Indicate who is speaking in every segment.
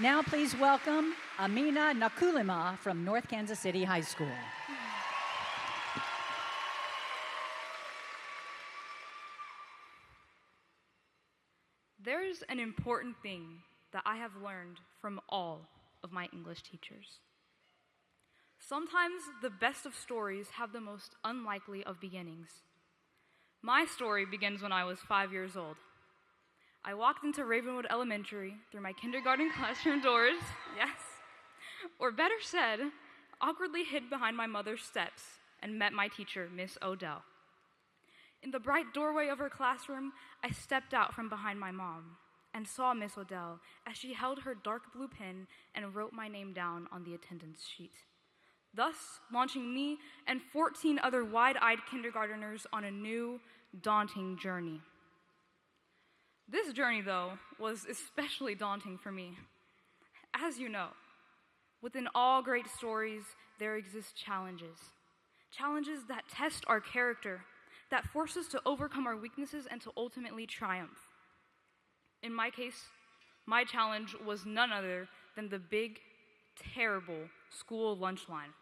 Speaker 1: Now please welcome Amina Nakoulima from North Kansas City High School.
Speaker 2: There's an important thing that I have learned from all of my English teachers. Sometimes the best of stories have the most unlikely of beginnings. My story begins when I was 5 years old. I walked into Ravenwood Elementary through my kindergarten classroom doors, yes, or better said, awkwardly hid behind my mother's steps and met my teacher, Miss Odell. In the bright doorway of her classroom, I stepped out from behind my mom and saw Miss Odell as she held her dark blue pen and wrote my name down on the attendance sheet, thus launching me and 14 other wide-eyed kindergarteners on a new, daunting journey. This journey, though, was especially daunting for me. As you know, within all great stories, there exist challenges. Challenges that test our character, that force us to overcome our weaknesses and to ultimately triumph. In my case, my challenge was none other than the big, terrible school lunch line.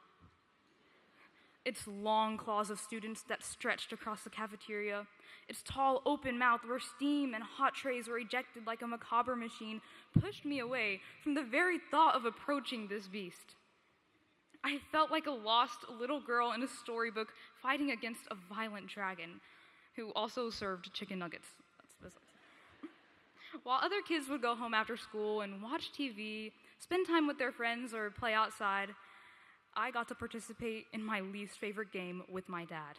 Speaker 2: Its long claws of students that stretched across the cafeteria, its tall open mouth where steam and hot trays were ejected like a macabre machine, pushed me away from the very thought of approaching this beast. I felt like a lost little girl in a storybook fighting against a violent dragon who also served chicken nuggets. While other kids would go home after school and watch TV, spend time with their friends, or play outside, I got to participate in my least favorite game with my dad,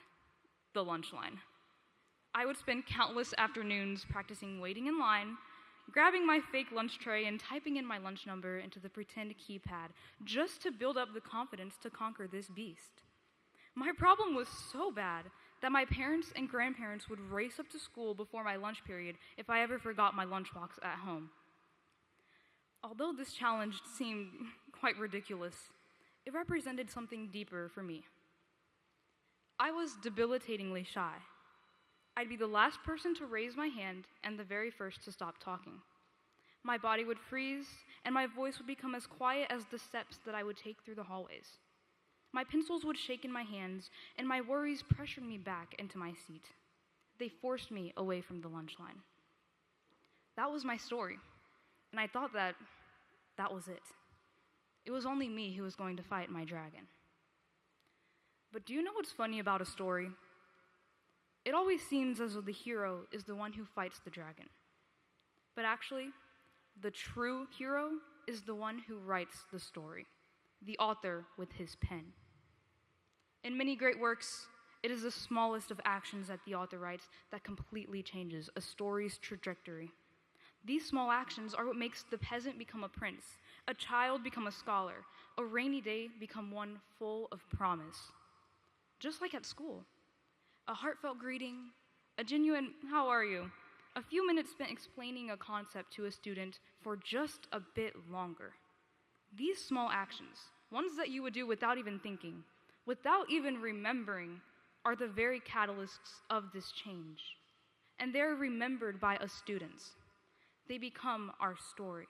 Speaker 2: the lunch line. I would spend countless afternoons practicing waiting in line, grabbing my fake lunch tray and typing in my lunch number into the pretend keypad just to build up the confidence to conquer this beast. My problem was so bad that my parents and grandparents would race up to school before my lunch period if I ever forgot my lunchbox at home. Although this challenge seemed quite ridiculous, it represented something deeper for me. I was debilitatingly shy. I'd be the last person to raise my hand and the very first to stop talking. My body would freeze, and my voice would become as quiet as the steps that I would take through the hallways. My pencils would shake in my hands, and my worries pressured me back into my seat. They forced me away from the lunch line. That was my story, and I thought that was it. It was only me who was going to fight my dragon. But do you know what's funny about a story? It always seems as though the hero is the one who fights the dragon. But actually, the true hero is the one who writes the story, the author with his pen. In many great works, it is the smallest of actions that the author writes that completely changes a story's trajectory. These small actions are what makes the peasant become a prince, a child become a scholar, a rainy day become one full of promise. Just like at school, a heartfelt greeting, a genuine "how are you?" a few minutes spent explaining a concept to a student for just a bit longer. These small actions, ones that you would do without even thinking, without even remembering, are the very catalysts of this change. And they're remembered by us students. They become our story.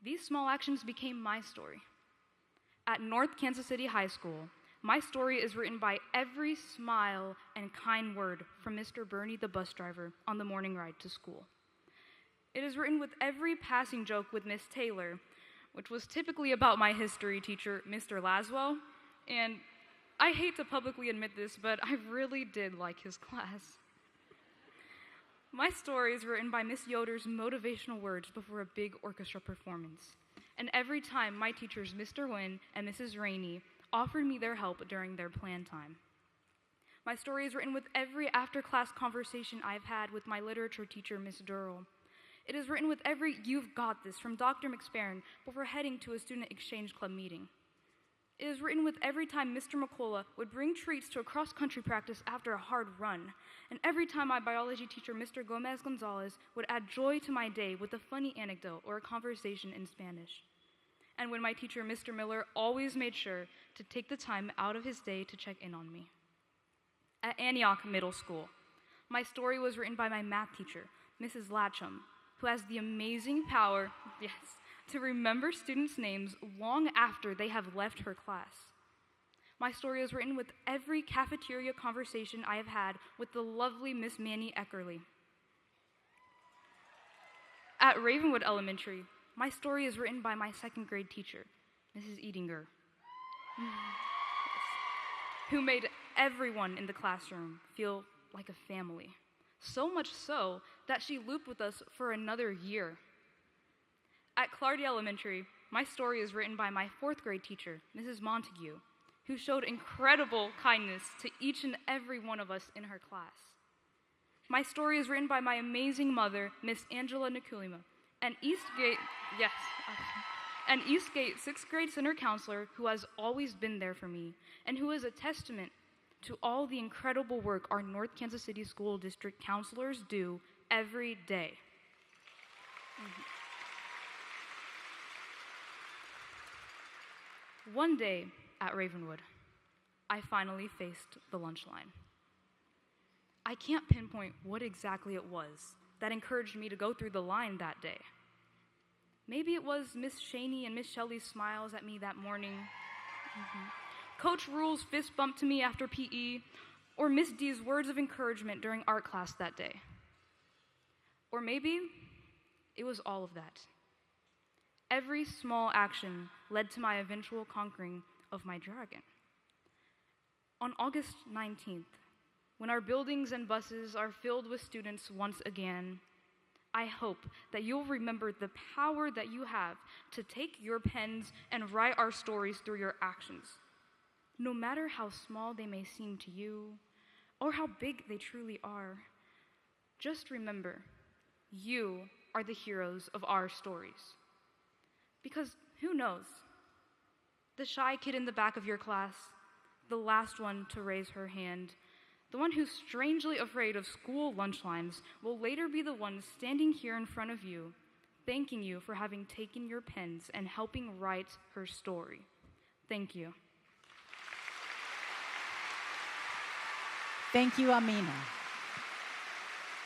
Speaker 2: These small actions became my story. At North Kansas City High School, my story is written by every smile and kind word from Mr. Bernie the bus driver on the morning ride to school. It is written with every passing joke with Miss Taylor, which was typically about my history teacher, Mr. Laswell, and I hate to publicly admit this, but I really did like his class. My story is written by Miss Yoder's motivational words before a big orchestra performance. And every time my teachers, Mr. Wynn and Mrs. Rainey, offered me their help during their plan time. My story is written with every after-class conversation I've had with my literature teacher, Miss Durrell. It is written with every "you've got this" from Dr. McSparron before heading to a student exchange club meeting. It is written with every time Mr. McCullough would bring treats to a cross-country practice after a hard run, and every time my biology teacher, Mr. Gomez Gonzalez, would add joy to my day with a funny anecdote or a conversation in Spanish. And when my teacher, Mr. Miller, always made sure to take the time out of his day to check in on me. At Antioch Middle School, my story was written by my math teacher, Mrs. Latcham, who has the amazing power, yes, to remember students' names long after they have left her class. My story is written with every cafeteria conversation I have had with the lovely Miss Manny Eckerly. At Ravenwood Elementary, my story is written by my second grade teacher, Mrs. Edinger, who made everyone in the classroom feel like a family. So much so that she looped with us for another year. At Clardy Elementary, my story is written by my fourth grade teacher, Mrs. Montague, who showed incredible kindness to each and every one of us in her class. My story is written by my amazing mother, Miss Angela Nakoulima, an Eastgate 6th grade center counselor who has always been there for me and who is a testament to all the incredible work our North Kansas City School District counselors do every day. One day at Ravenwood, I finally faced the lunch line. I can't pinpoint what exactly it was that encouraged me to go through the line that day. Maybe it was Miss Shaney and Miss Shelley's smiles at me that morning, Coach Rule's fist bump to me after PE, or Miss D's words of encouragement during art class that day. Or maybe it was all of that. Every small action led to my eventual conquering of my dragon. On August 19th, when our buildings and buses are filled with students once again, I hope that you'll remember the power that you have to take your pens and write our stories through your actions. No matter how small they may seem to you, or how big they truly are, just remember, you are the heroes of our stories. Because who knows? The shy kid in the back of your class, the last one to raise her hand, the one who's strangely afraid of school lunch lines will later be the one standing here in front of you, thanking you for having taken your pens and helping write her story. Thank you.
Speaker 1: Thank you, Amina.